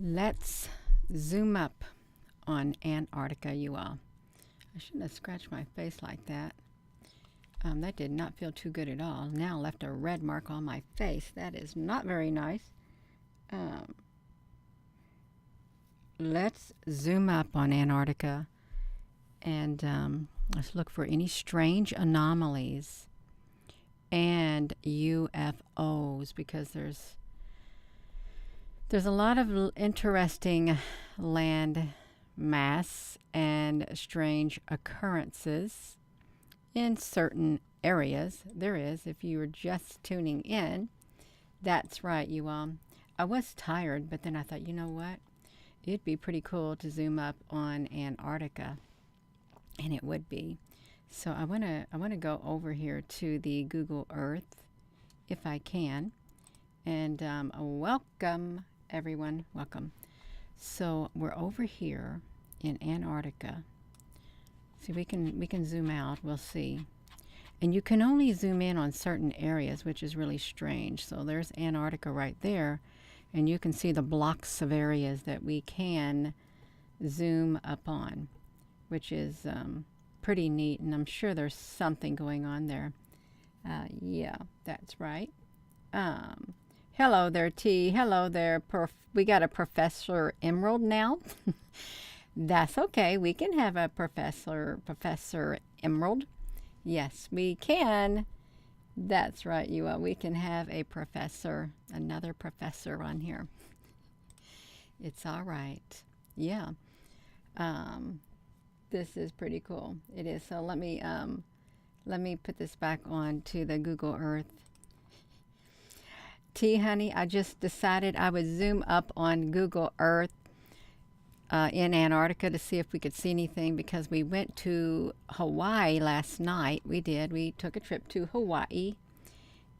Let's zoom up on Antarctica, you all. I shouldn't have scratched my face like that. That did not feel too good at all. Now left a red mark on my face. That is not very nice. Let's zoom up on Antarctica and let's look for any strange anomalies and UFOs, because there's a lot of interesting land mass and strange occurrences in certain areas. There is, if you were just tuning in. That's right, you all. I was tired, but then I thought, you know what? It'd be pretty cool to zoom up on Antarctica, and it would be. So I want to go over here to the Google Earth, if I can, and welcome everyone. Welcome. So we're over here in Antarctica. See, we can zoom out. We'll see. And you can only zoom in on certain areas, which is really strange. So there's Antarctica right there, and you can see the blocks of areas that we can zoom up on, which is pretty neat, and I'm sure there's something going on there. Yeah, that's right. Hello there, T. Hello there. We got a Professor Emerald now. That's okay. We can have a Professor Emerald. Yes, we can. That's right, you all. We can have a professor, another professor on here. It's all right. Yeah. This is pretty cool. It is. So let me put this back on to the Google Earth. T, honey, I just decided I would zoom up on Google Earth in Antarctica to see if we could see anything, because we went to Hawaii last night. We did. We took a trip to Hawaii,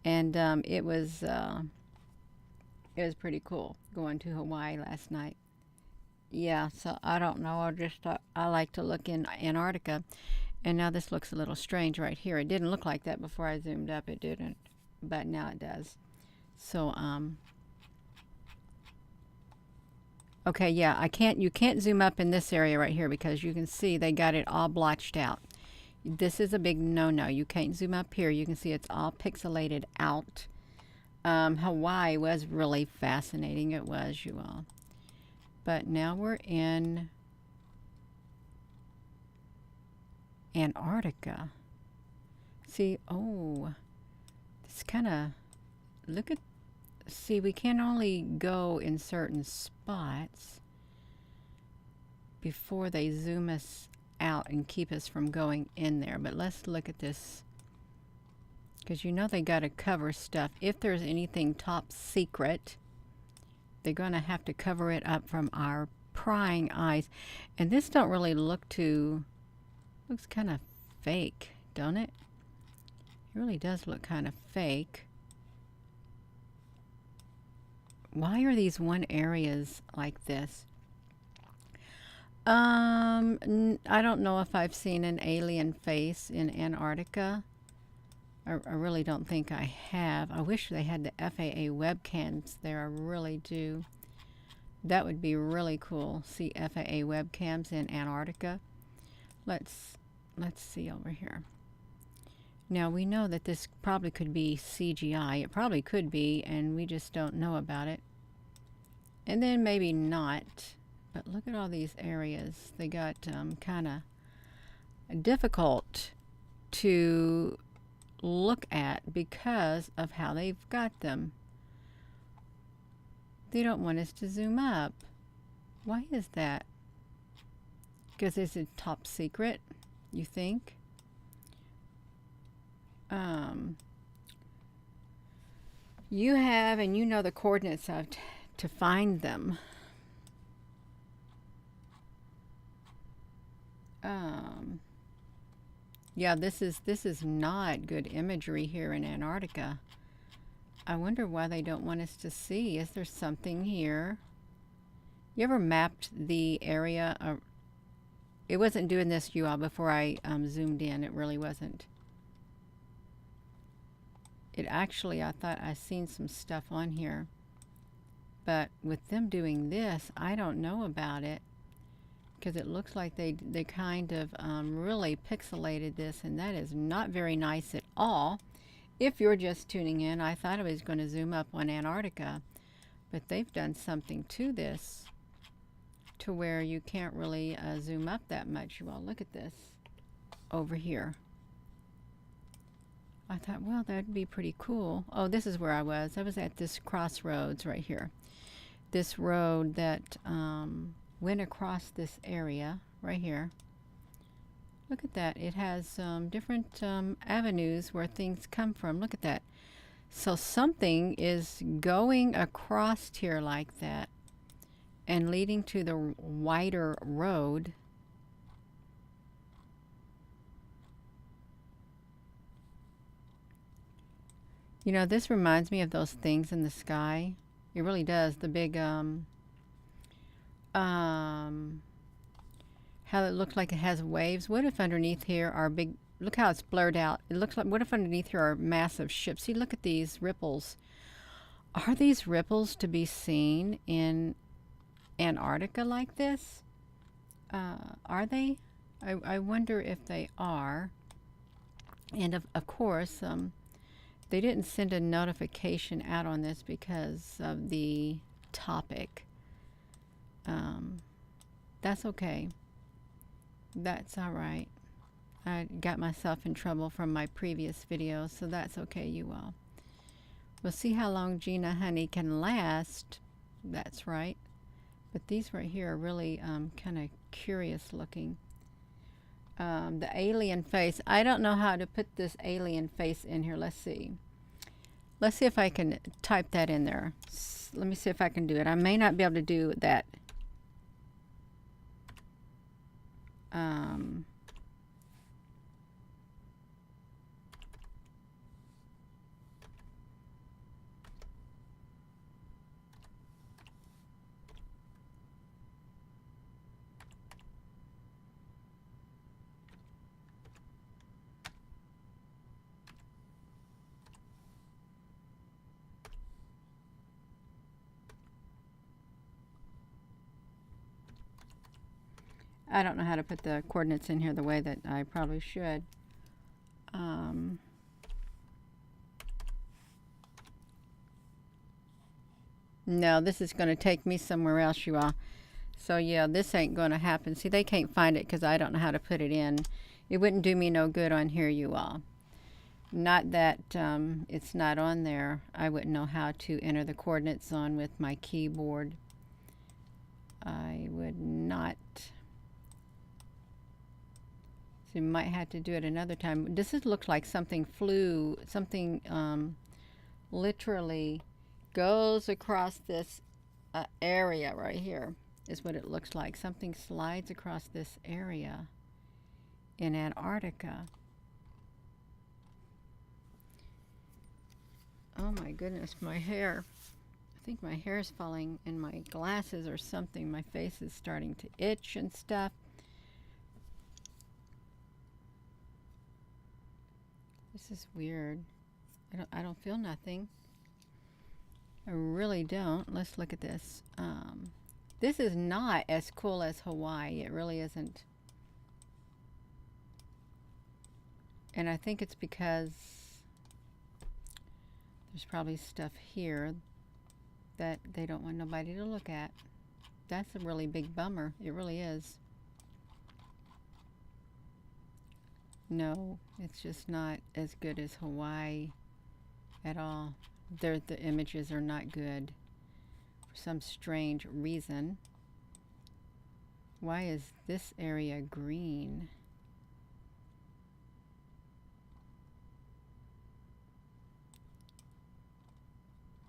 and it was pretty cool going to Hawaii last night. Yeah, so I don't know. I just thought I like to look in Antarctica, and now this looks a little strange right here. It didn't look like that before I zoomed up. It didn't, but now it does. So okay, yeah, you can't zoom up in this area right here, because you can see they got it all blotched out. This is a big no-no. You can't zoom up here. You can see it's all pixelated out. Hawaii was really fascinating. It was, you all. But now we're in Antarctica. See, oh, it's kind of, look at, see, we can only go in certain spots before they zoom us out and keep us from going in there. But let's look at this, because you know they got to cover stuff. If there's anything top secret, they're going to have to cover it up from our prying eyes. And this don't really look too, looks kind of fake, don't it? It really does look kind of fake. Why are these one areas like this? I don't know if I've seen an alien face in Antarctica. I really don't think I have. I wish they had the FAA webcams there. I really do. That would be really cool. See FAA webcams in Antarctica. Let's see over here. Now we know that this probably could be CGI. It probably could be, and we just don't know about it. And then maybe not. But look at all these areas. They got kind of difficult to look at because of how they've got them. They don't want us to zoom up. Why is that? Because it's a top secret, you think? You have, and you know the coordinates of to find them. Yeah, this is not good imagery here in Antarctica. I wonder why they don't want us to see. Is there something here? You ever mapped the area? It wasn't doing this, you all, before I zoomed in. It really wasn't. It actually, I thought I seen some stuff on here. But with them doing this, I don't know about it, because it looks like they kind of really pixelated this, and that is not very nice at all. If you're just tuning in, I thought I was going to zoom up on Antarctica, but they've done something to this to where you can't really zoom up that much. You all look at this over here. I thought, well, that'd be pretty cool. Oh, this is where I was. I was at this crossroads right here. This road that went across this area right here. Look at that. It has different avenues where things come from. Look at that. So something is going across here like that and leading to the wider road. You know, this reminds me of those things in the sky. It really does. The big, how it looks like it has waves. What if underneath here are big, look how it's blurred out. It looks like, what if underneath here are massive ships? See, look at these ripples. Are these ripples to be seen in Antarctica like this? Are they? I wonder if they are. And of course, they didn't send a notification out on this because of the topic. That's okay. That's all right. I got myself in trouble from my previous video, so that's okay, you all. We'll see how long Gina Honey can last. That's right. But these right here are really kind of curious looking. The alien face. I don't know how to put this alien face in here. Let's see. Let's see if I can type that in there. Let me see if I can do it. I may not be able to do that. I don't know how to put the coordinates in here the way that I probably should. No, this is going to take me somewhere else, you all. So yeah, this ain't going to happen. See, they can't find it because I don't know how to put it in. It wouldn't do me no good on here, you all. Not that it's not on there. I wouldn't know how to enter the coordinates on with my keyboard. I would not. So you might have to do it another time. This looks like something flew, something literally goes across this area right here is what it looks like. Something slides across this area in Antarctica. Oh my goodness, my hair. I think my hair is falling in my glasses or something. My face is starting to itch and stuff. This is weird. I don't feel nothing. I really don't. Let's look at this. This is not as cool as Hawaii. It really isn't. And I think it's because there's probably stuff here that they don't want nobody to look at. That's a really big bummer. It really is. No, it's just not as good as Hawaii at all. The images are not good for some strange reason. Why is this area green?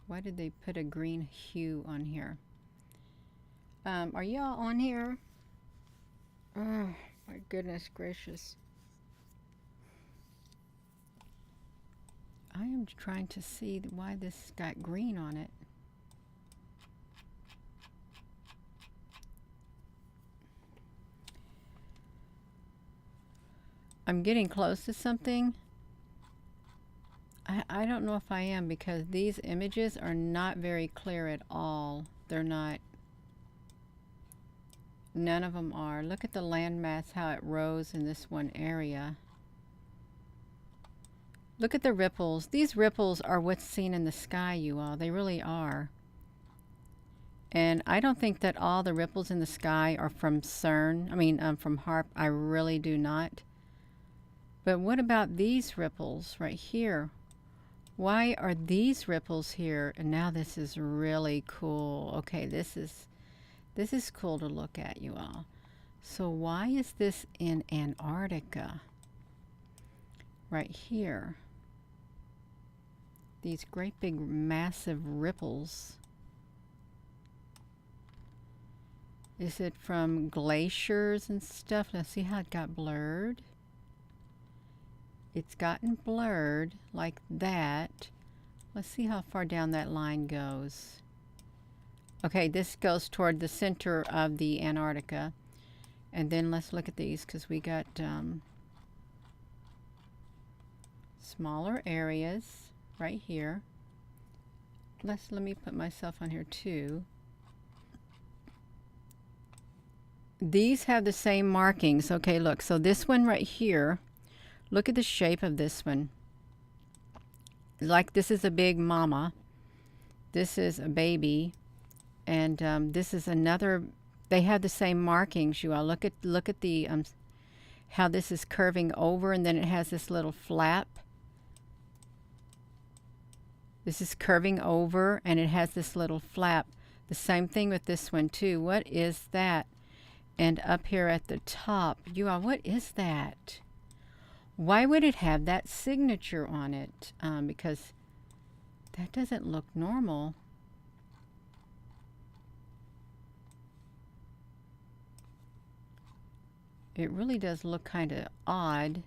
Why did they put a green hue on here? Are y'all on here? Oh, my goodness gracious. I am trying to see why this got green on it. I'm getting close to something. I don't know if I am, because these images are not very clear at all. They're not. None of them are. Look at the landmass, how it rose in this one area. Look at the ripples. These ripples are what's seen in the sky, you all. They really are. And I don't think that all the ripples in the sky are from CERN. I mean, from HARP. I really do not. But what about these ripples right here? Why are these ripples here? And now this is really cool. Okay, this is cool to look at, you all. So why is this in Antarctica? Right here. These great big massive ripples. Is it from glaciers and stuff? Now see how it got blurred? It's gotten blurred like that. Let's see how far down that line goes. Okay, this goes toward the center of the Antarctica. And then let's look at these, because we got smaller areas right here. Let me put myself on here too. These have the same markings. Okay, look, so this one right here, look at the shape of this one. Like this is a big mama. This is a baby. And this is another. They have the same markings, you all. Look at the how this is curving over, and then it has this little flap. This is curving over, and it has this little flap. The same thing with this one too. What is that? And up here at the top, you all, what is that? Why would it have that signature on it? Because that doesn't look normal. It really does look kind of odd,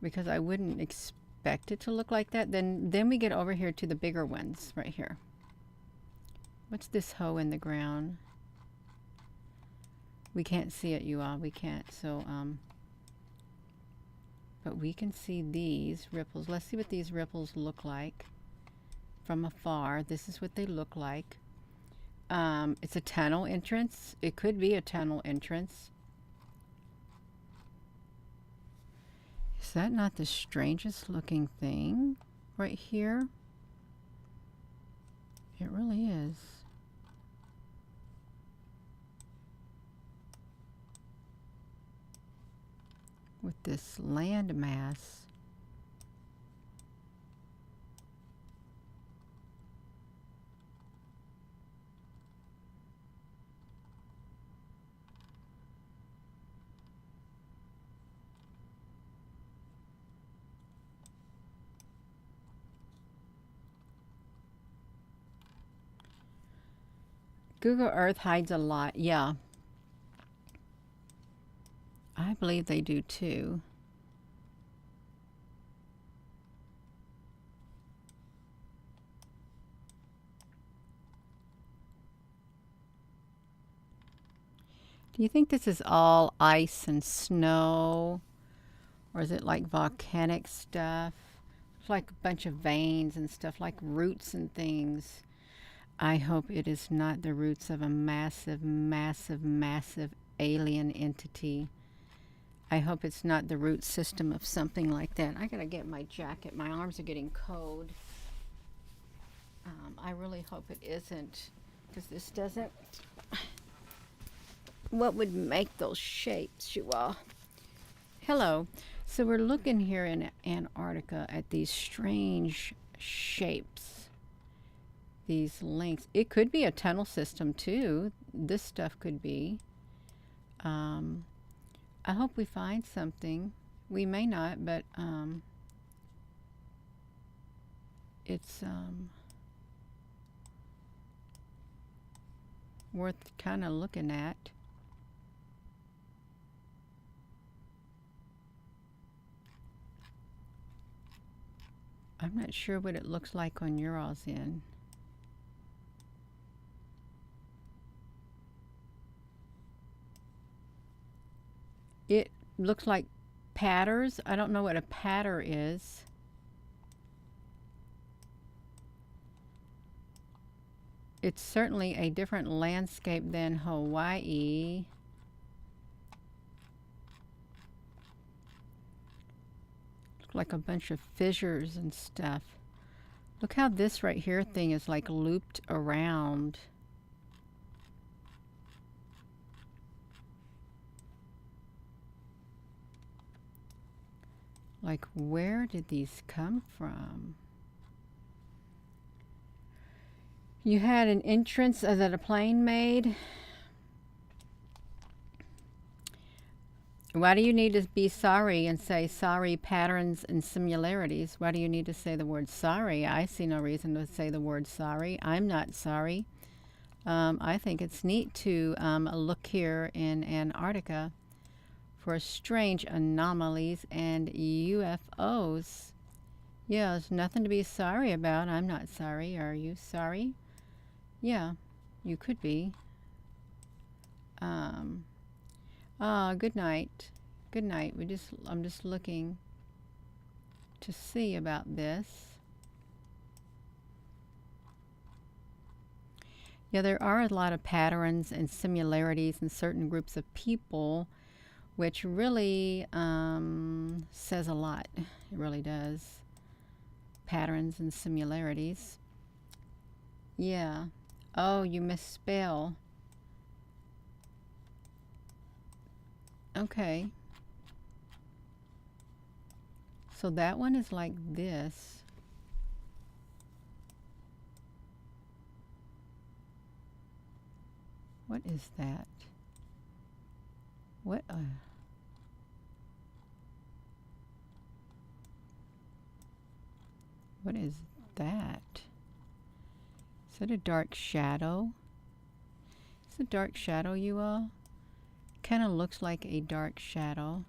because I wouldn't expect it to look like that. Then we get over here to the bigger ones right here. What's this hole in the ground? We can't see it, you all. We can't. So, but we can see these ripples. Let's see what these ripples look like from afar. This is what they look like. It's a tunnel entrance. It could be a tunnel entrance. Is that not the strangest looking thing right here? It really is. With this land mass. Google Earth hides a lot. Yeah. I believe they do too. Do you think this is all ice and snow? Or is it like volcanic stuff? It's like a bunch of veins and stuff, like roots and things. I hope it is not the roots of a massive, massive, massive alien entity. I hope it's not the root system of something like that. I gotta get my jacket. My arms are getting cold. I really hope it isn't, because this doesn't. What would make those shapes, you all? Hello. So we're looking here in Antarctica at these strange shapes. These links. It could be a tunnel system too. This stuff could be. I hope we find something. We may not, but it's worth kind of looking at. I'm not sure what it looks like on your all's end. It looks like patterns. I don't know what a patter is. it's certainly a different landscape than Hawaii. Look like a bunch of fissures and stuff. Look how this right here thing is like looped around. Like, where did these come from? You had an entrance that a plane made. Why do you need to be sorry and say sorry patterns and similarities? Why do you need to say the word sorry? I see no reason to say the word sorry. I'm not sorry. I think it's neat to look here in Antarctica for strange anomalies and UFOs. Yeah, there's nothing to be sorry about. I'm not sorry. Are you sorry? Yeah, you could be. Good night. Good night. I'm just looking to see about this. Yeah, there are a lot of patterns and similarities in certain groups of people, which really says a lot. It really does. Patterns and similarities. Yeah. Oh, you misspell. Okay. So that one is like this. What is that? What is that? Is that a dark shadow? Is it a dark shadow, you all? Kind of looks like a dark shadow.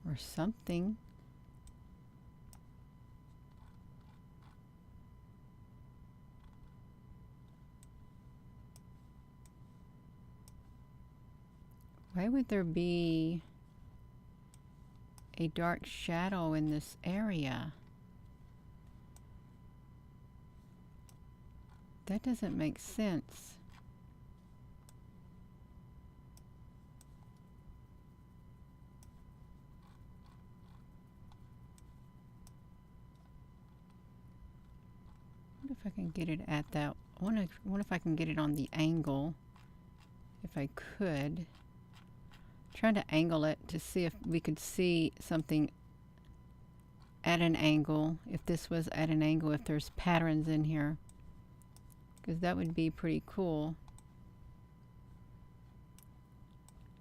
Or something. Why would there be a dark shadow in this area? That doesn't make sense. I wonder if I can get it at that. I wonder if I can get it on the angle. If I could. Trying to angle it to see if we could see something at an angle. If this was at an angle, if there's patterns in here. Because that would be pretty cool.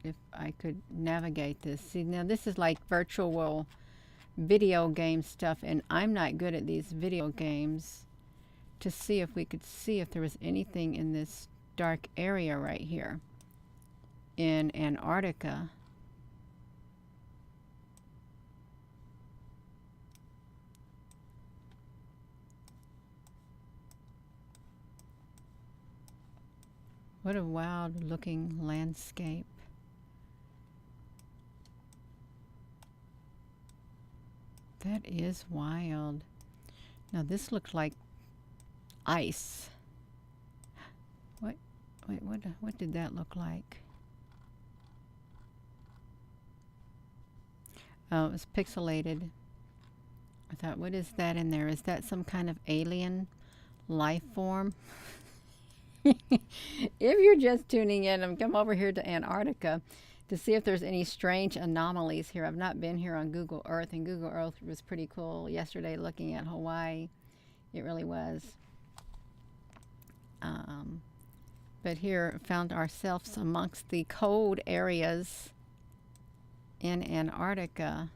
If I could navigate this. See, now this is like virtual video game stuff, and I'm not good at these video games. To see if we could see if there was anything in this dark area right here in Antarctica. What a wild looking landscape. That is wild. Now this looks like ice. What did that look like? Oh, it was pixelated. I thought, what is that in there? Is that some kind of alien life form? If you're just tuning in, I'm come over here to Antarctica to see if there's any strange anomalies here. I've not been here on Google Earth, and Google Earth was pretty cool yesterday looking at Hawaii. It really was. But here found ourselves amongst the cold areas in Antarctica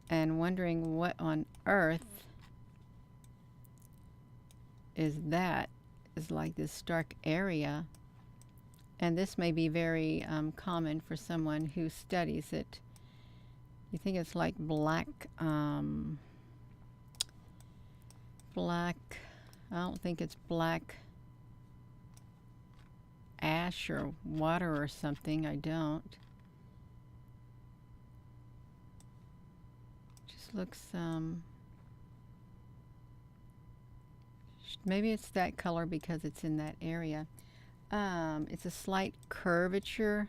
and wondering what on earth is that. Is like this dark area, and this may be very common for someone who studies it. You think it's like black I don't think it's black ash or water or something. I don't. Just looks Maybe it's that color because it's in that area. It's a slight curvature.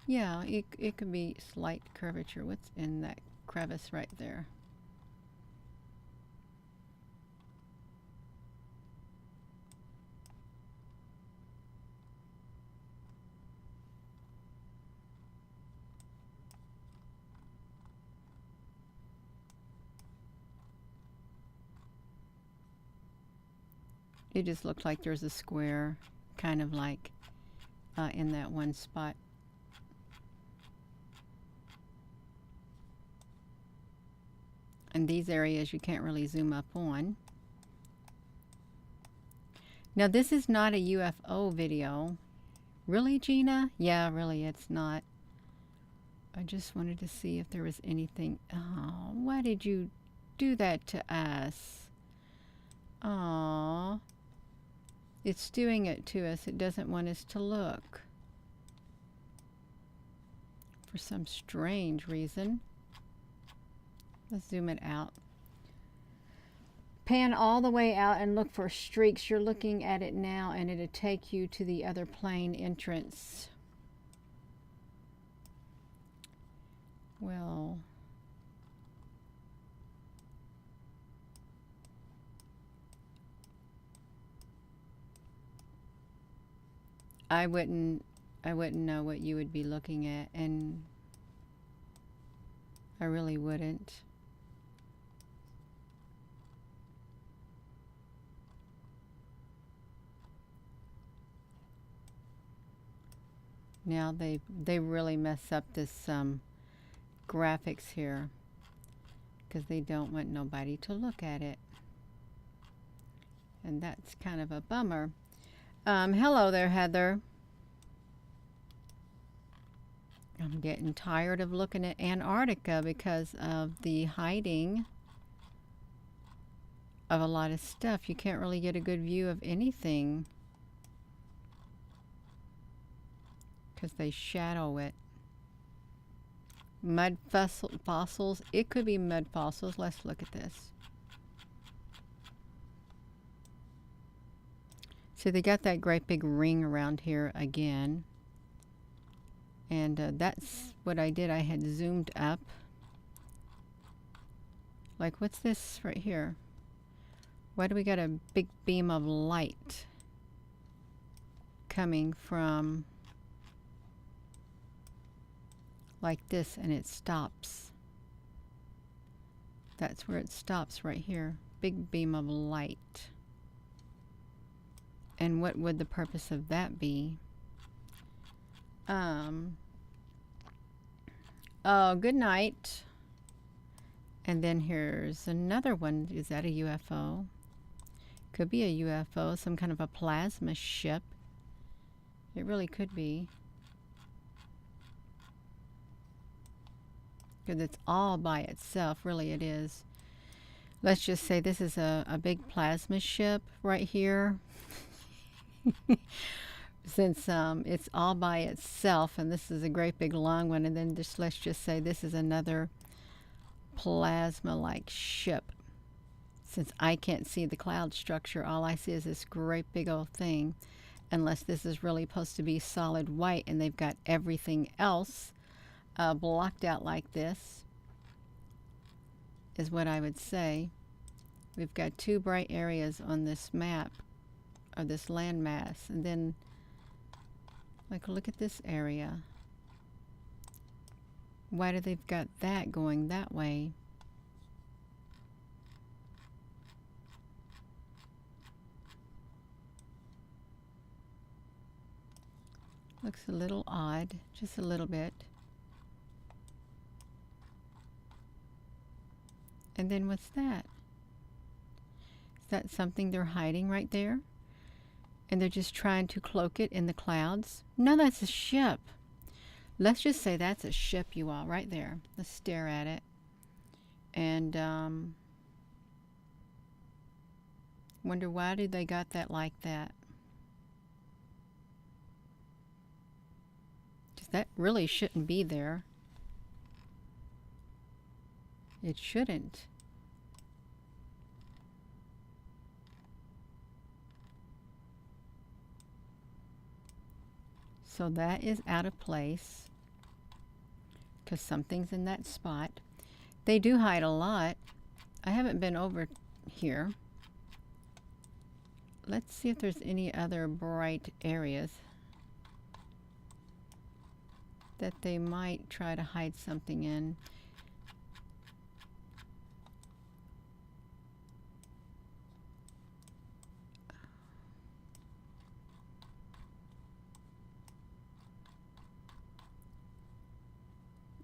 Yeah, it could be slight curvature. What's in that crevice right there? It just looks like there's a square, kind of like in that one spot. And these areas you can't really zoom up on. Now this is not a UFO video. Really, Gina? Yeah, really, it's not. I just wanted to see if there was anything. Oh, why did you do that to us? Oh, it's doing it to us. It doesn't want us to look. For some strange reason. Let's zoom it out. Pan all the way out and look for streaks. You're looking at it now and it'll take you to the other plane entrance. Well, I wouldn't know what you would be looking at, and I really wouldn't. Now they really mess up this graphics here because they don't want nobody to look at it, and that's kind of a bummer. Hello there, Heather. I'm getting tired of looking at Antarctica because of the hiding of a lot of stuff. You can't really get a good view of anything because they shadow it. Mud fossils. It could be mud fossils. Let's look at this. So they got that great big ring around here again. And that's what I did. I had zoomed up. Like, what's this right here? Why do we got a big beam of light coming from like this, and it stops? That's where it stops, right here. Big beam of light. And what would the purpose of that be? Oh, good night. And then here's another one. Is that a UFO? Could be a UFO, some kind of a plasma ship. It really could be. Because it's all by itself, really it is. Let's just say this is a big plasma ship right here. Since it's all by itself, and this is a great big long one, and then just let's just say this is another plasma-like ship. Since I can't see the cloud structure, all I see is this great big old thing, unless this is really supposed to be solid white and they've got everything else blocked out like this, is what I would say. We've got two bright areas on this map, or this landmass, and then like, look at this area. Why do they've got that going that way? Looks a little odd, just a little bit. And then what's that? Is that something they're hiding right there? And they're just trying to cloak it in the clouds? No, that's a ship. Let's just say that's a ship, you all, right there. Let's stare at it. And wonder why did they got that like that? That really shouldn't be there. It shouldn't. So that is out of place because something's in that spot. They do hide a lot. I haven't been over here. Let's see if there's any other bright areas that they might try to hide something in.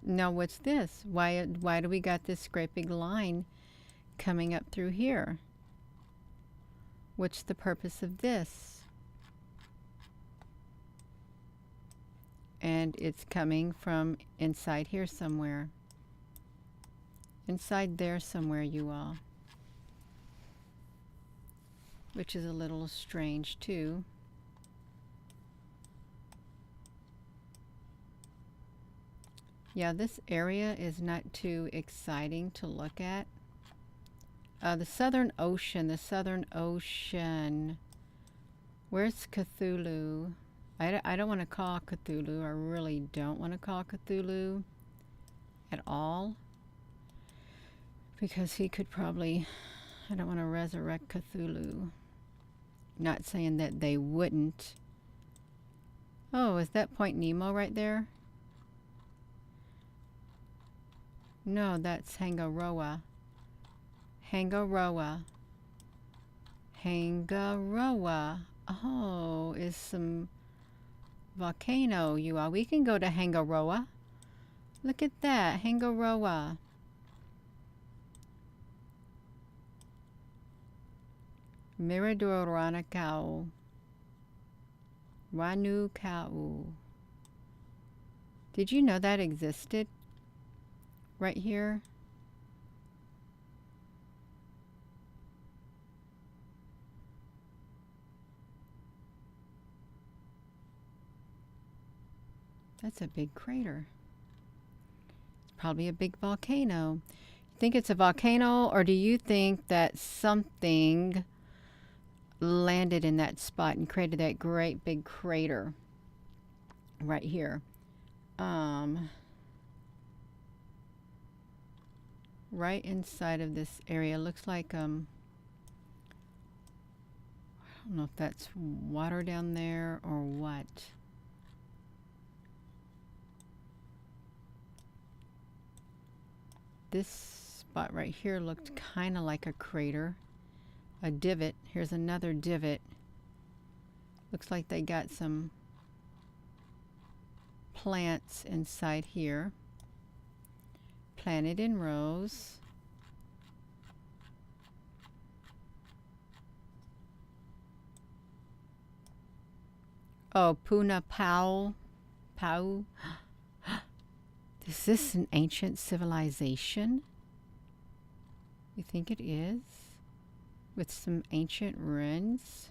Now what's this? Why do we got this great big line coming up through here? What's the purpose of this? And it's coming from inside here somewhere. Inside there somewhere, you all. Which is a little strange too. Yeah, this area is not too exciting to look at. The Southern Ocean, Where's Cthulhu? I don't want to call Cthulhu. I really don't want to call Cthulhu at all. Because he could probably, I don't want to resurrect Cthulhu. Not saying that they wouldn't. Oh, is that Point Nemo right there? No, that's Hangaroa. Hangaroa. Hangaroa. Oh, is some volcano, you all. We can go to Hangaroa. Look at that, Hangaroa. Mirador Ranakau. Ranukau. Did you know that existed? Right here? That's a big crater. It's probably a big volcano. You think it's a volcano, or do you think that something landed in that spot and created that great big crater right here? Right inside of this area. Looks like I don't know if that's water down there or what. This spot right here looked kind of like a crater, a divot. Here's another divot. Looks like they got some plants inside here, planted in rows. Oh, Puna Pau. Pau. Is this an ancient civilization? You think it is? With some ancient ruins?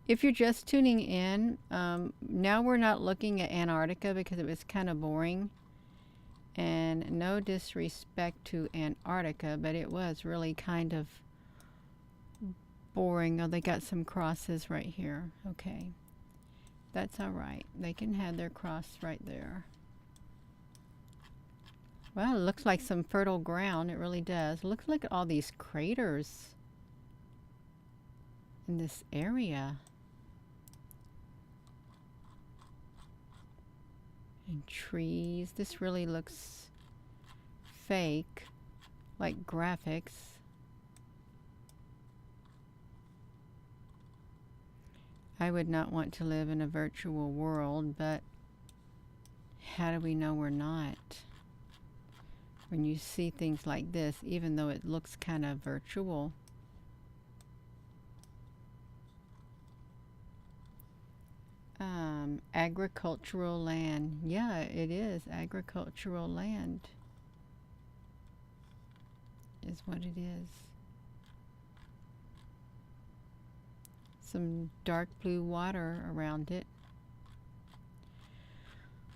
If you're just tuning in, now we're not looking at Antarctica because it was kind of boring. And no disrespect to Antarctica, but it was really kind of boring. Oh, they got some crosses right here. Okay. That's all right. They can have their cross right there. Well, it looks like some fertile ground. It really does. Looks like all these craters in this area. And trees. This really looks fake, like graphics. I would not want to live in a virtual world, but how do we know we're not? When you see things like this, even though it looks kind of virtual. Agricultural land. Yeah, it is agricultural land. Is what it is. some dark blue water around it.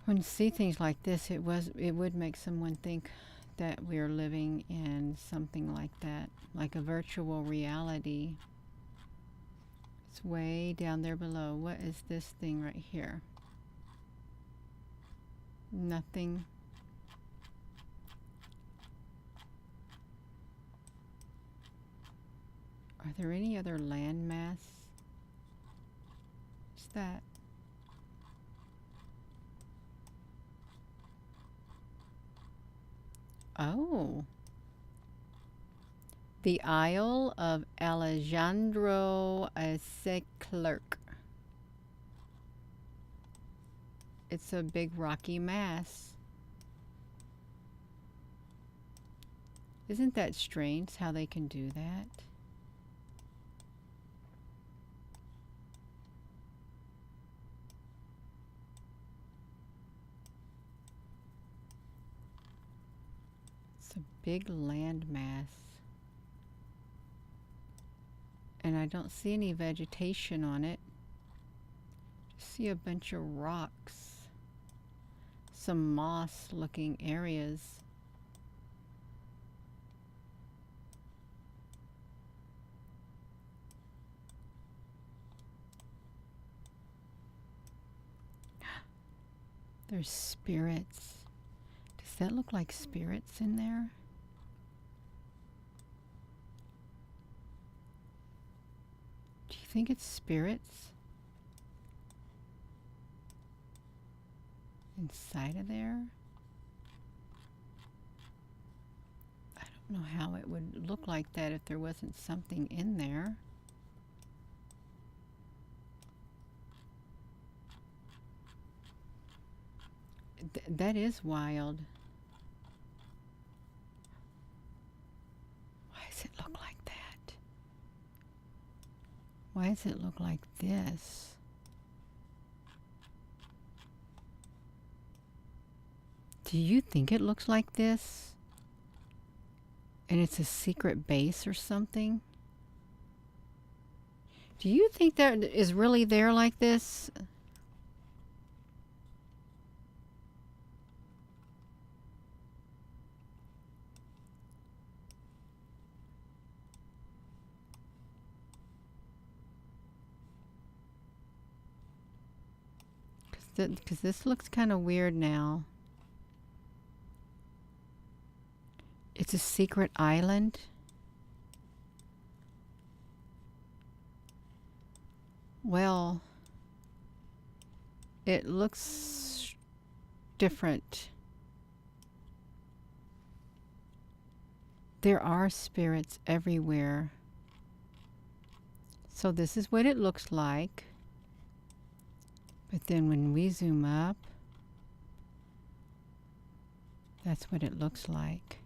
When you see things like this, it would make someone think that we're living in something like that, like a virtual reality. It's way down there below. What is this thing right here? Nothing. Are there any other landmass? What's that? Oh. The Isle of Alejandro Seclerc. It's a big rocky mass. Isn't that strange how they can do that? It's a big landmass. And I don't see any vegetation on it. Just see a bunch of rocks. Some moss-looking areas. There's spirits. Does that look like spirits in there? Do you think it's spirits inside of there? I don't know how it would look like that if there wasn't something in there. That is wild. Why does it look like that? Why does it look like this? Do you think it looks like this? And it's a secret base or something? Do you think that is really there like this? Because this looks kind of weird now. It's a secret island. Well, it looks different. There are spirits everywhere. So this is what it looks like. But then when we zoom up, that's what it looks like.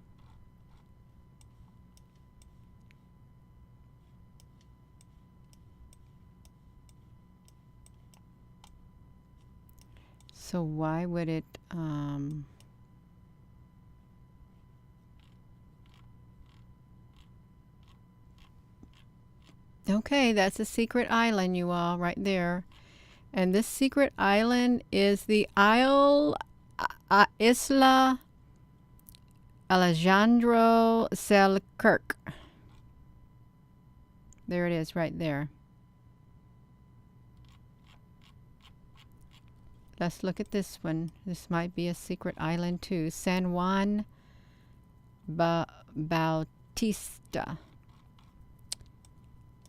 So why would it, okay, that's a secret island, you all, right there. And this secret island is the Isla Alejandro Selkirk. There it is, right there. Let's look at this one. This might be a secret island too. San Juan Bautista.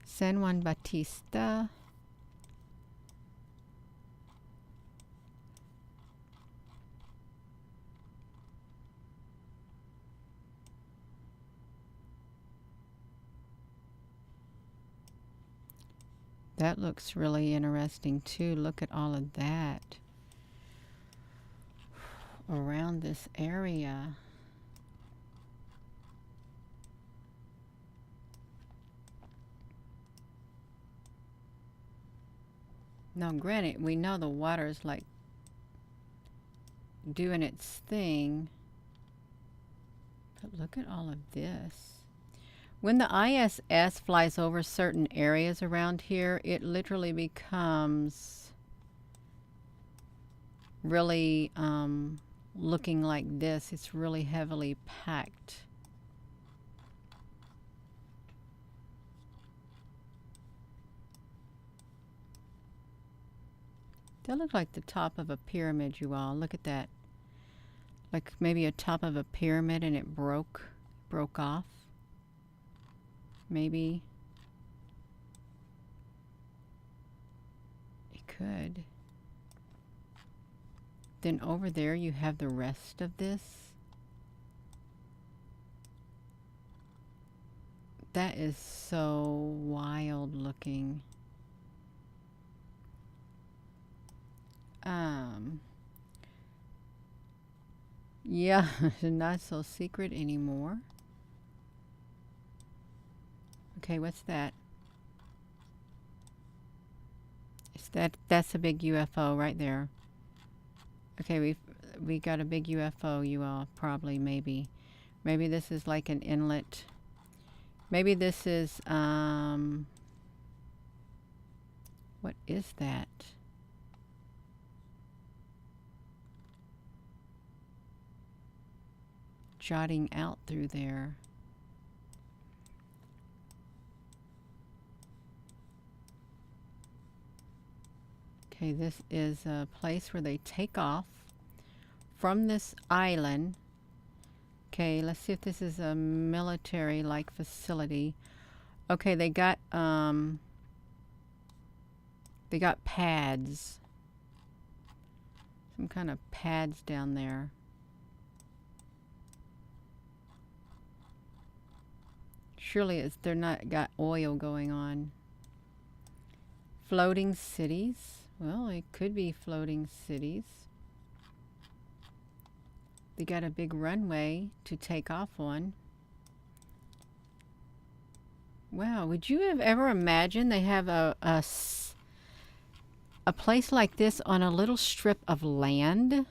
San Juan Bautista. That looks really interesting too. Look at all of that around this area. Now granted, we know the water's like doing its thing, but look at all of this. When the ISS flies over certain areas around here, it literally becomes really looking like this. It's really heavily packed. That looked like the top of a pyramid, you all. Look at that. Like maybe a top of a pyramid and it broke off. Maybe it could. Then over there you have the rest of this. That is so wild looking. Yeah, not so secret anymore. Okay, what's that? That's a big UFO right there. Okay, we got a big UFO, you all, probably, maybe. Maybe this is like an inlet. Maybe this is what is that? Jotting out through there. Okay, this is a place where they take off from this island. Okay, let's see if this is a military-like facility. Okay, they got pads. Some kind of pads down there. Surely they're not got oil going on. Floating cities. Well, it could be floating cities. They got a big runway to take off on. Wow, would you have ever imagined they have a place like this on a little strip of land?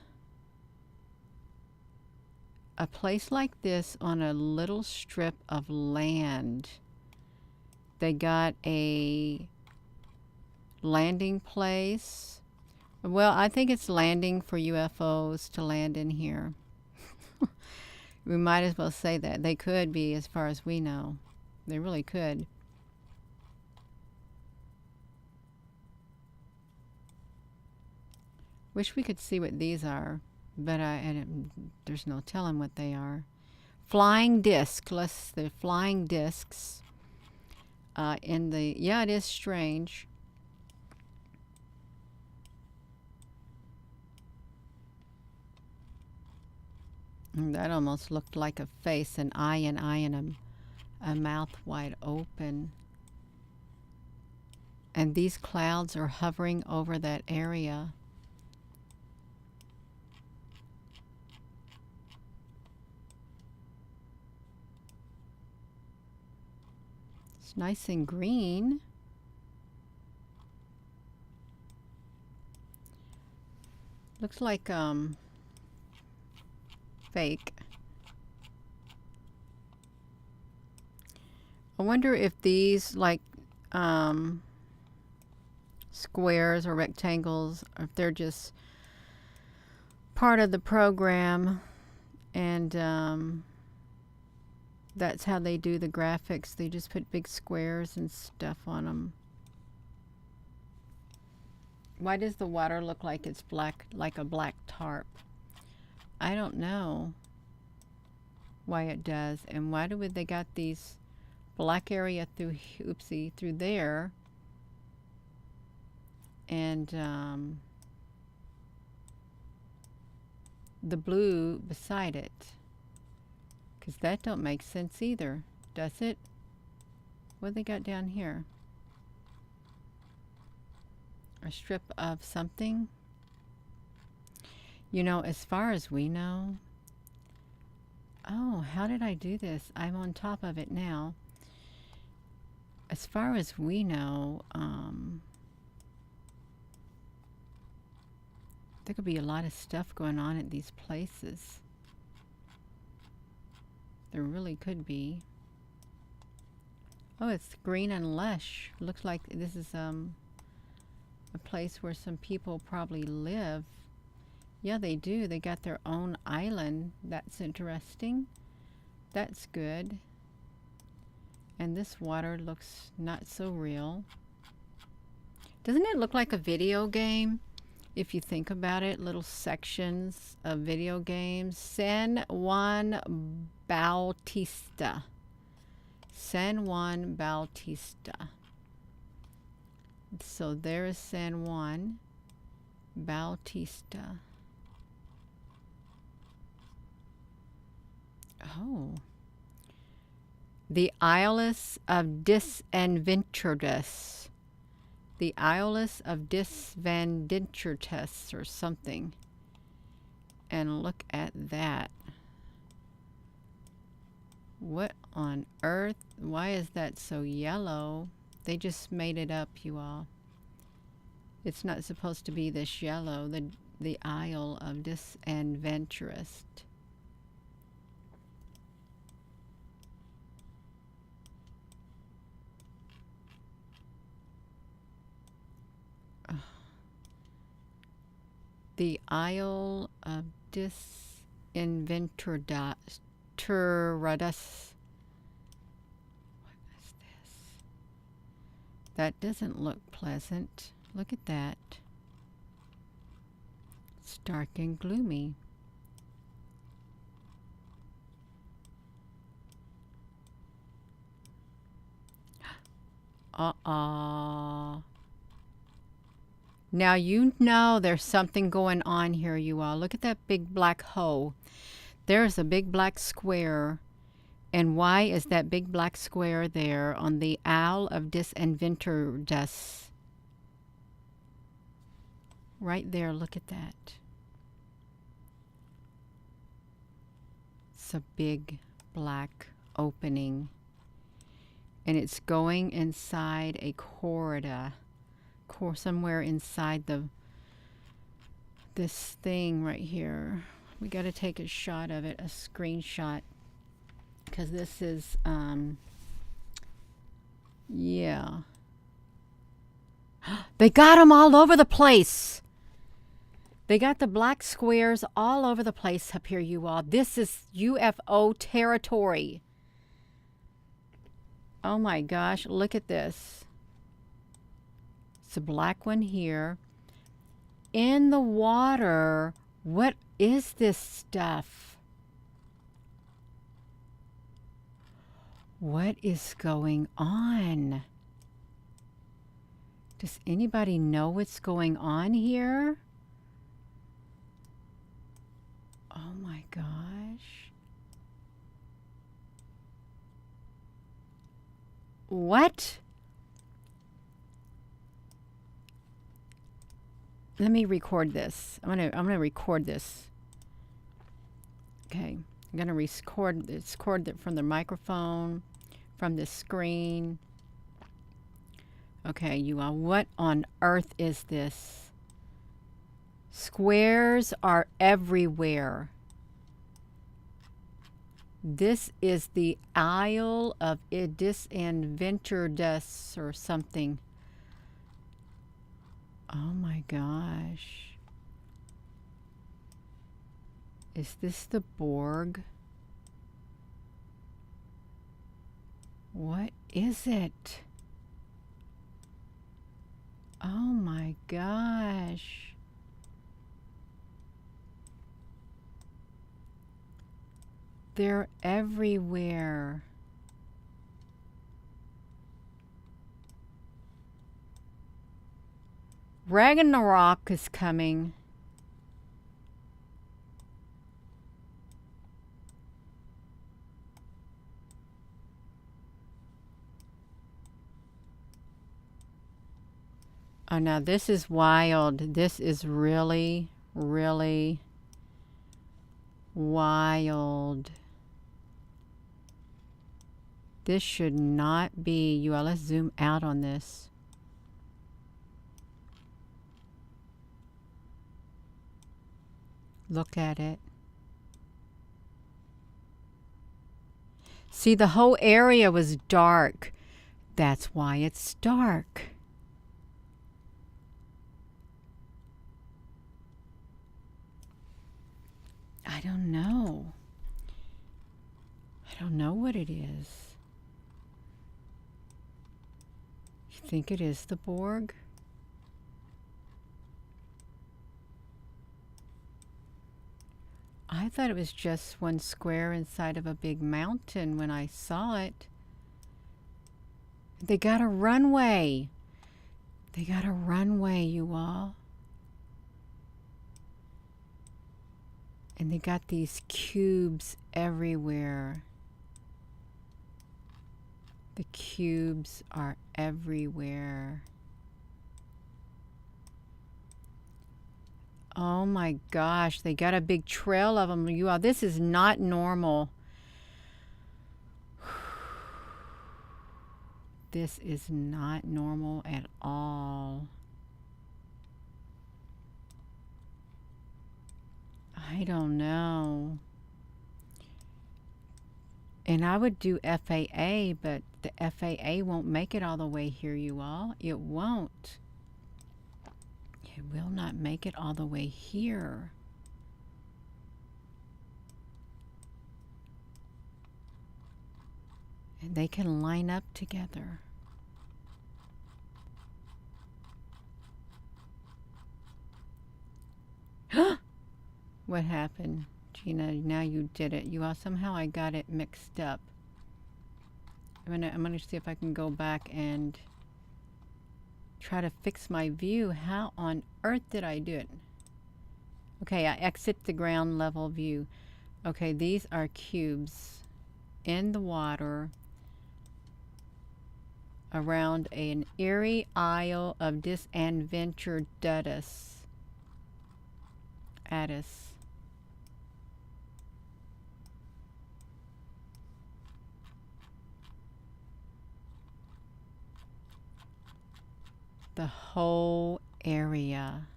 A place like this on a little strip of land. They got a landing place. Well, I think it's landing for UFOs to land in here. We might as well say that. They could be, as far as we know. They really could. Wish we could see what these are, but there's no telling what they are. Flying disc. The flying discs. Yeah, it is strange. That almost looked like a face, an eye, and a mouth wide open. And these clouds are hovering over that area. It's nice and green. Looks like fake. I wonder if these like squares or rectangles, or if they're just part of the program, and that's how they do the graphics. They just put big squares and stuff on them. Why does the water look like it's black, like a black tarp? I don't know why it does. And why they got these black area through, through there, and the blue beside it? Because that don't make sense either, does it? What they got down here? A strip of something? You know, as far as we know... Oh, how did I do this? I'm on top of it now. As far as we know, there could be a lot of stuff going on at these places. There really could be. Oh, it's green and lush. Looks like this is a place where some people probably live. Yeah, they do. They got their own island. That's interesting. That's good. And this water looks not so real. Doesn't it look like a video game? If you think about it, little sections of video games. San Juan Bautista. San Juan Bautista. So there is San Juan Bautista. Oh. The Isles of Disadventurous. The Isles of Disadventurous or something. And look at that. What on earth? Why is that so yellow? They just made it up, you all. It's not supposed to be this yellow. The Isle of Disadventurous. The Isle of Disadventurous. What is this? That doesn't look pleasant. Look at that. It's dark and gloomy. Now you know there's something going on here, you all. Look at that big black hole. There's a big black square. And why is that big black square there on the Isle of Disadventurous? Right there, look at that. It's a big black opening. And it's going inside a corridor. Somewhere inside this thing right here. We got to take a shot of it, a screenshot, because this is yeah. They got them all over the place. They got the black squares all over the place up here, you all. This is UFO territory. Oh my gosh, look at this. It's a black one here. In the water, what is this stuff? What is going on? Does anybody know what's going on here? Oh my gosh. What? Let me record this. I'm gonna record this. Okay, I'm gonna record it from the microphone, from the screen. Okay, you all, what on earth is this? Squares are everywhere. This is the Isle of Disadventurous or something. Oh my gosh. Is this the Borg? What is it? Oh my gosh. They're everywhere. Ragnarok is coming. Oh, now this is wild. This is really, really wild. This should not be. You all, let's zoom out on this. Look at it. See, the whole area was dark. That's why it's dark. I don't know. I don't know what it is. You think it is the Borg? I thought it was just one square inside of a big mountain when I saw it. They got a runway. They got a runway, you all. And they got these cubes everywhere. The cubes are everywhere. Oh my gosh, they got a big trail of them. You all, this is not normal. This is not normal at all. I don't know. And I would do FAA, but the FAA won't make it all the way here, you all. It won't. It will not make it all the way here. And they can line up together. What happened? Gina, now you did it. You all, somehow I got it mixed up. I'm gonna see if I can go back and try to fix my view. How on earth did I do it? Okay, I exit the ground level view. Okay, these are cubes in the water around an eerie isle of disadventure Addis. The whole area.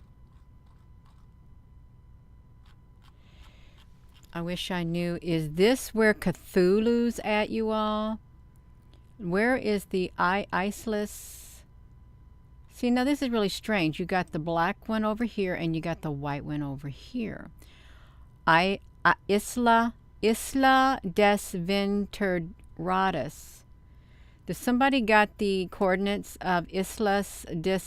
I wish I knew. Is this where Cthulhu's at, you all? Where is the Iceless? See, now this is really strange. You got the black one over here and you got the white one over here. Isla des Ventura. Does somebody got the coordinates of Islas des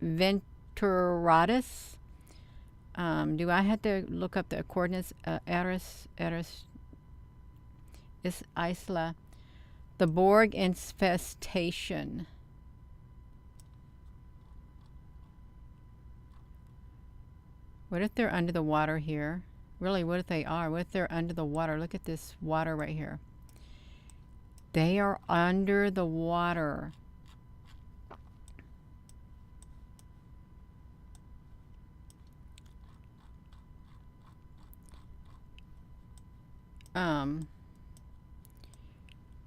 Venturadas? Do I have to look up the coordinates? Eris is Isla. The Borg infestation. What if they're under the water here? Really, what if they are? What if they're under the water? Look at this water right here. They are under the water.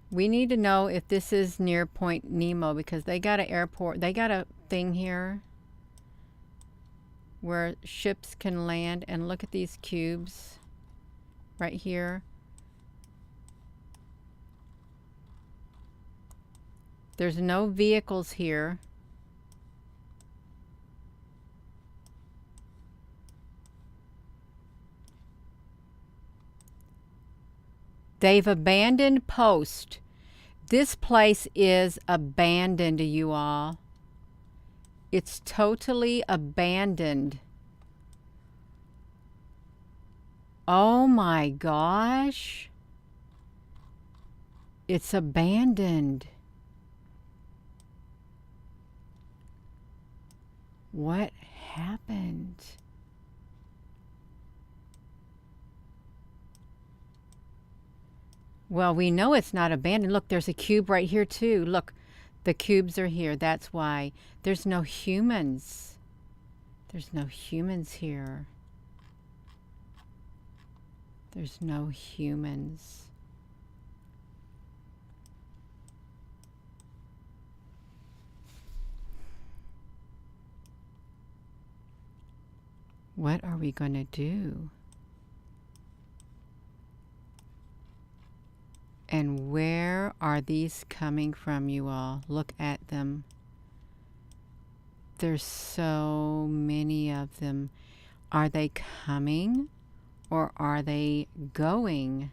We need to know if this is near Point Nemo because they got an airport. They got a thing here where ships can land, and look at these cubes right here. There's no vehicles here. They've abandoned post. This place is abandoned, you all. It's totally abandoned. Oh my gosh. It's abandoned. What happened? Well, we know it's not abandoned. Look, there's a cube right here too. Look, the cubes are here. That's why. There's no humans. There's no humans here. There's no humans. What are we going to do? And where are these coming from, you all? Look at them. There's so many of them. Are they coming or are they going?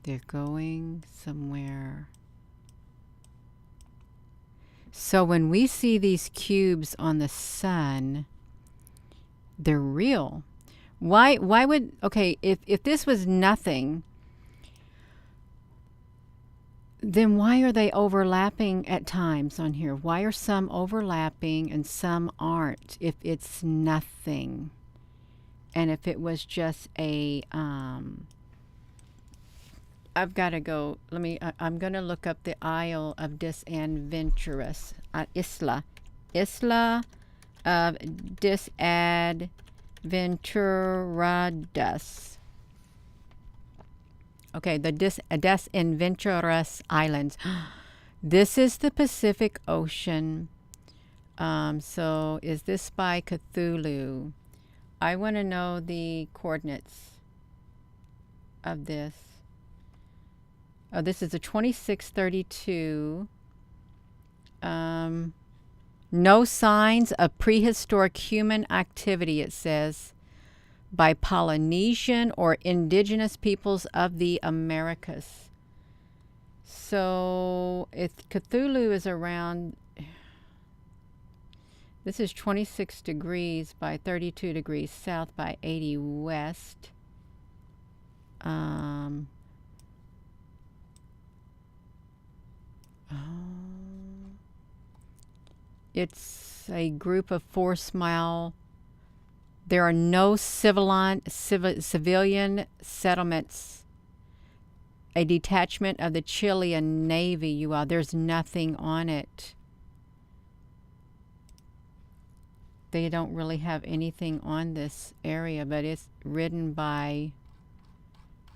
They're going somewhere. So when we see these cubes on the sun, they're real. Why would, okay, if this was nothing, then why are they overlapping at times on here? Why are some overlapping and some aren't if it's nothing? And if it was just a, I've got to go, I'm going to look up the Isle of Disadventurous, Isla of Disadventuradas. Okay, the Disadventurous Islands. This is the Pacific Ocean. So is this by Cthulhu? I want to know the coordinates of this. Oh, this is a 2632. No signs of prehistoric human activity, it says, by Polynesian or indigenous peoples of the Americas. So if Cthulhu is around, this is 26 degrees by 32 degrees south by 80 west. It's a group of 4 mile. There are no civilian settlements. A detachment of the Chilean Navy, you all. There's nothing on it. They don't really have anything on this area, but it's ridden by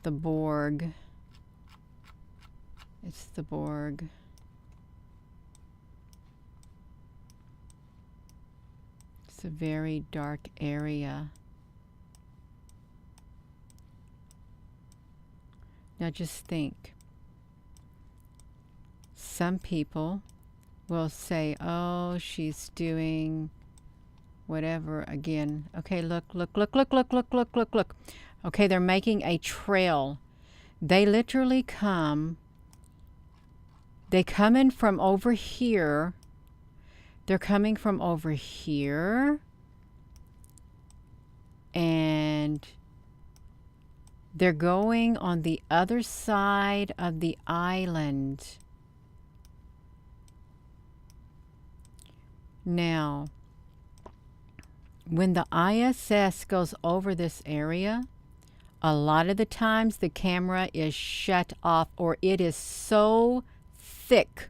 the Borg. It's the Borg. It's a very dark area. Now just think. Some people will say, oh, she's doing whatever again. Okay, look. Okay, they're making a trail. They literally come. They come in from over here. They're coming from over here. And they're going on the other side of the island. Now, when the ISS goes over this area, a lot of the times the camera is shut off, or it is so thick,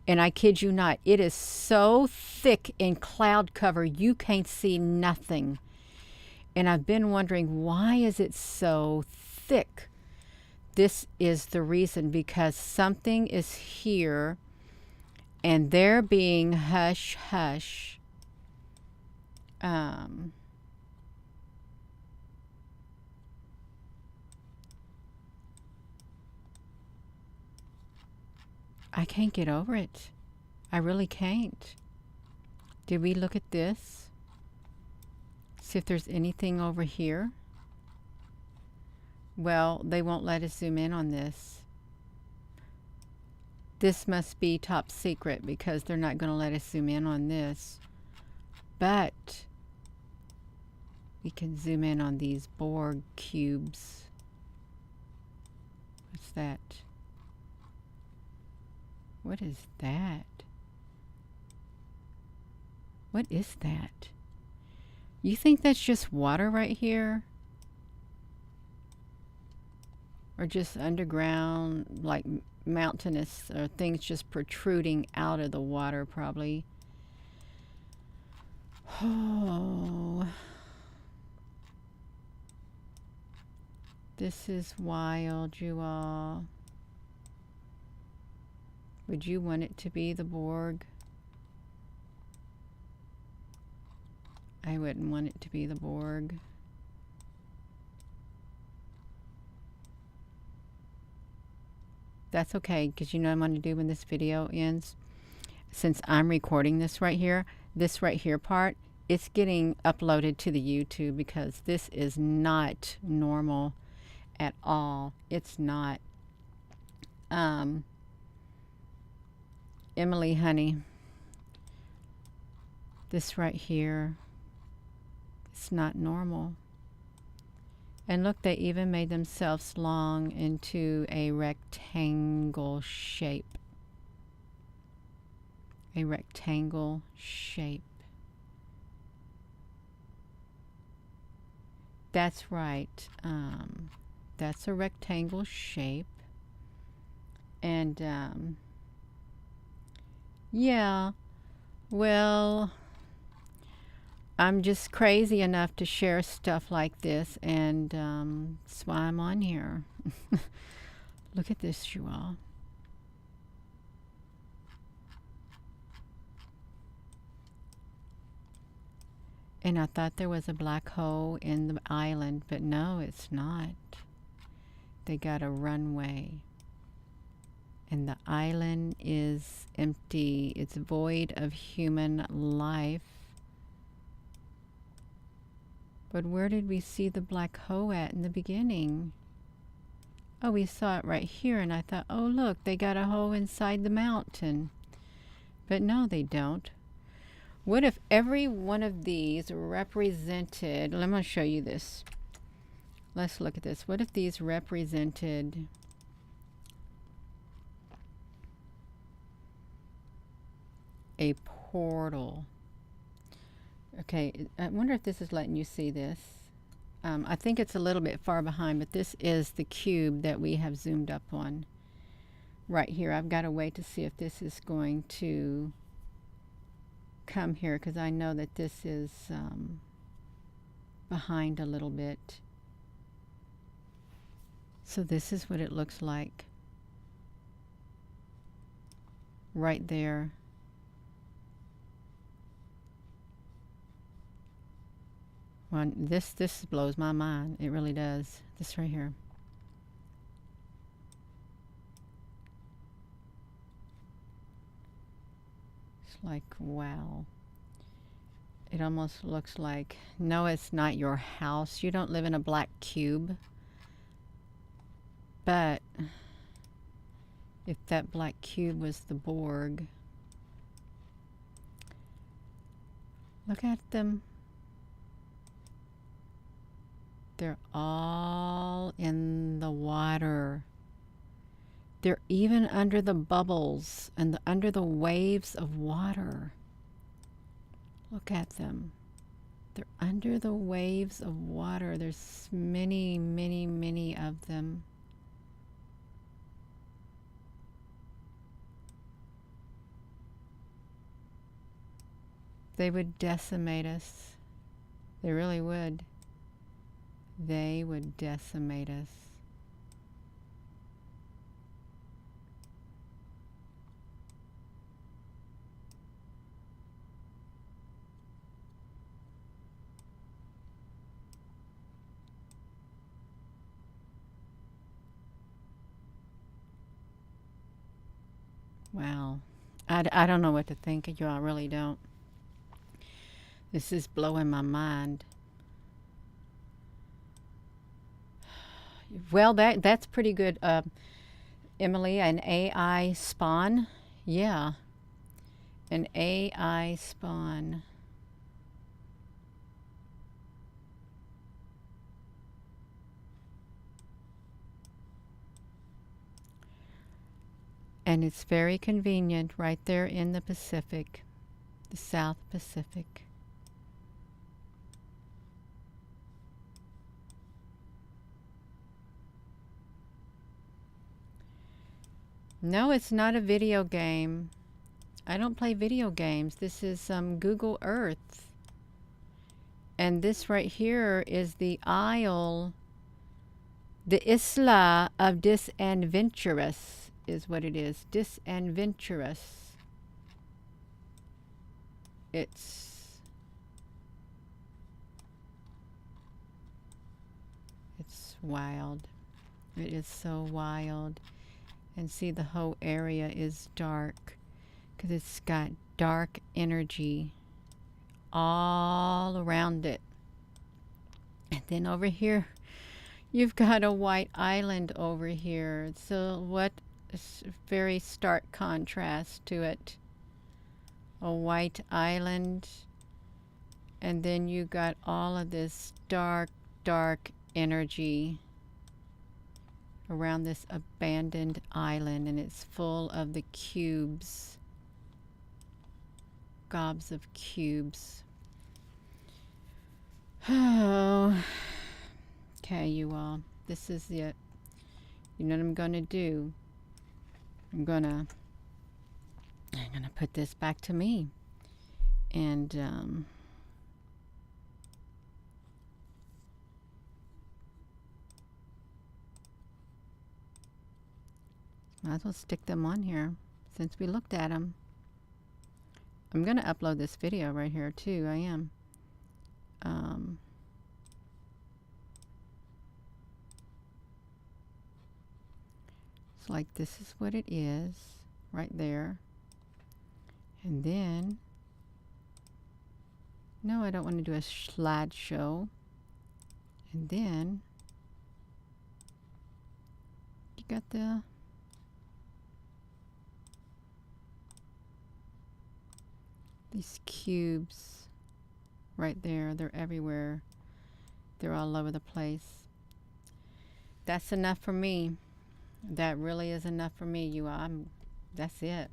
and I kid you not, it is so thick in cloud cover you can't see nothing. And I've been wondering, why is it so thick? This is the reason, because something is here and they're being hush hush. I can't get over it. I really can't. Did we look at this? See if there's anything over here. Well, they won't let us zoom in on this. This must be top secret because they're not going to let us zoom in on this. But we can zoom in on these Borg cubes. What's that? What is that? What is that? You think that's just water right here? Or just underground, like mountainous, or things just protruding out of the water, probably. Oh. This is wild, you all. Would you want it to be the Borg? I wouldn't want it to be the Borg. That's okay, because you know what I'm going to do when this video ends? Since I'm recording this right here part, it's getting uploaded to the YouTube, because this is not normal at all. It's not. Emily, honey, this right here, it's not normal. And look, they even made themselves long into a rectangle shape. A rectangle shape. That's right. That's a rectangle shape. And, yeah, well, I'm just crazy enough to share stuff like this, and that's why I'm on here. Look at this, you all. And I thought there was a black hole in the island, but no, it's not. They got a runway. And the island is empty. It's void of human life. But where did we see the black hole at in the beginning? Oh, we saw it right here, and I thought, oh, look, they got a hole inside the mountain. But no, they don't. What if every one of these represented, let me show you this. Let's look at this. What if these represented a portal? Okay, I wonder if this is letting you see this. I think it's a little bit far behind, but this is the cube that we have zoomed up on right here. I've got to wait to see if this is going to come here, because I know that this is behind a little bit. So this is what it looks like right there. Well, this blows my mind. It really does. This right here. It's like, wow. It almost looks like, no, it's not your house. You don't live in a black cube. But if that black cube was the Borg, look at them. They're all in the water. They're even under the bubbles and under the waves of water. Look at them. They're under the waves of water. There's many, many, many of them. They would decimate us. They really would. They would decimate us. Wow. I don't know what to think of you. I really don't. This is blowing my mind. Well, that's pretty good, Emily. An AI spawn? Yeah. An AI spawn. And it's very convenient right there in the Pacific, the South Pacific. No, it's not a video game. I don't play video games. This is Google Earth. And this right here is the Isle, the Isla of Disadventurous is what it is. Disadventurous. It's wild. It is so wild. And see, the whole area is dark because it's got dark energy all around it. And then over here, you've got a white island over here. So what is very stark contrast to it. A white island, and then you got all of this dark, dark energy around this abandoned island, and it's full of the cubes, gobs of cubes. Oh, okay, you all, this is it. You know what I'm gonna do? I'm gonna put this back to me, and might as well stick them on here since we looked at them. I'm gonna upload this video right here too. I am. It's like this is what it is right there. And then, no, I don't want to do a slideshow. And then, you got these cubes right there. They're everywhere. They're all over the place. That's enough for me. That really is enough for me, you all. That's it.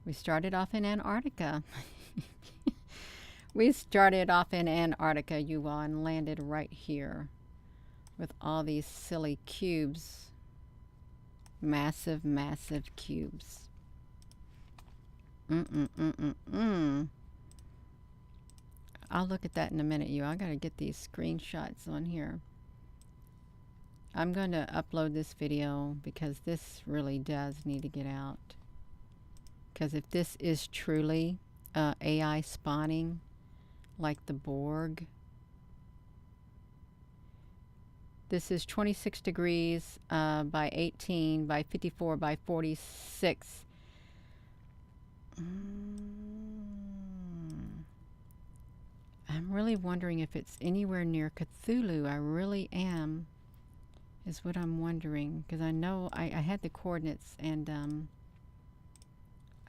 We started off in Antarctica. We started off in Antarctica, you all, and landed right here with all these silly cubes. Massive, massive cubes. I'll look at that in a minute, you all. I gotta get these screenshots on here. I'm going to upload this video because this really does need to get out. Because if this is truly AI spawning, like the Borg, this is 26 degrees by 18 by 54 by 46. I'm really wondering if it's anywhere near Cthulhu. I really am, is what I'm wondering. Because I know I had the coordinates, and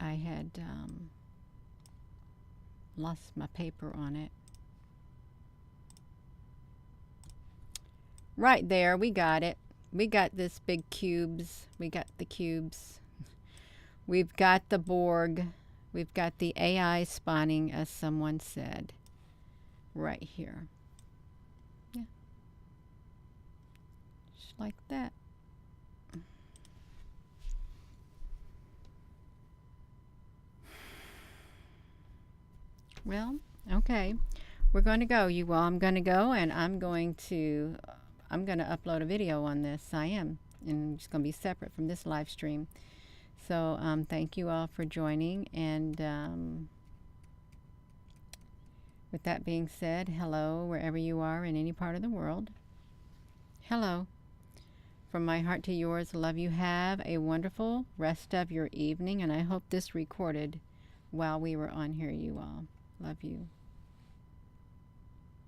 I had lost my paper on it. Right there, we got it. We got this big cubes. We got the cubes. We've got the Borg. We've got the AI spawning, as someone said. Right here. Yeah. Just like that. Well, okay. We're going to go, you all. I'm going to go, and I'm going to upload a video on this. I am. And it's going to be separate from this live stream. So thank you all for joining. And with that being said, hello, wherever you are in any part of the world. Hello. From my heart to yours, love you. Have a wonderful rest of your evening. And I hope this recorded while we were on here, you all. Love you.